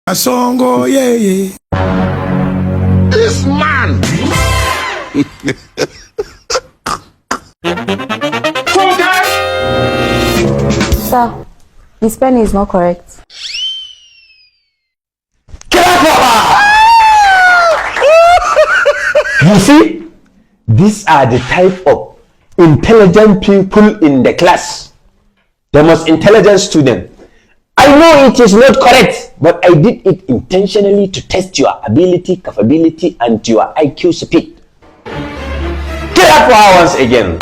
Asongo, yeah. This man. Sir, the spelling is not correct. You see, these are the type of intelligent people in the class. The most intelligent student. I know it is not correct, but I did it intentionally to test your ability, capability, and your IQ speed. Clap for her once again.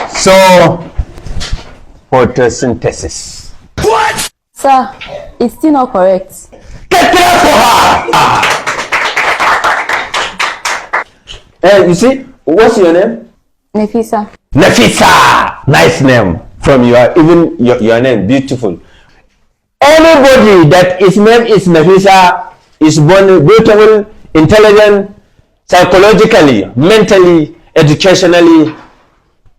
So, photosynthesis. What? Sir, it's still not correct. Clap for her. You see, what's your name? Nefisa. Nefisa, nice name. From your name, beautiful. Anybody that his name is Nefisa is born beautiful, intelligent, psychologically, mentally, educationally,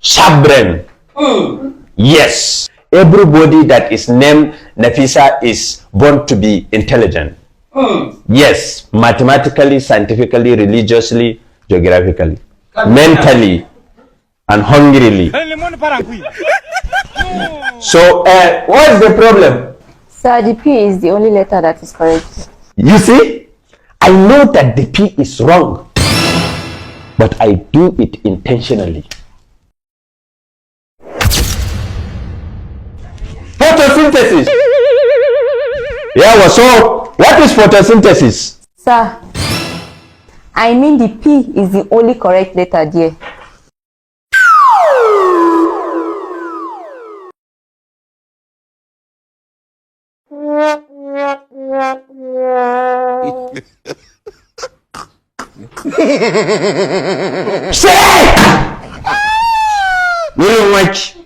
sharp brain. Yes, everybody that is named Nefisa is born to be intelligent. Yes, mathematically, scientifically, religiously, geographically, mentally, and hungrily. So, what's the problem? Sir, the P is the only letter that is correct. You see, I know that the P is wrong, but I do it intentionally. Photosynthesis. Yeah, well, so what is photosynthesis? Sir, I mean the P is the only correct letter there. Say! We don't watch.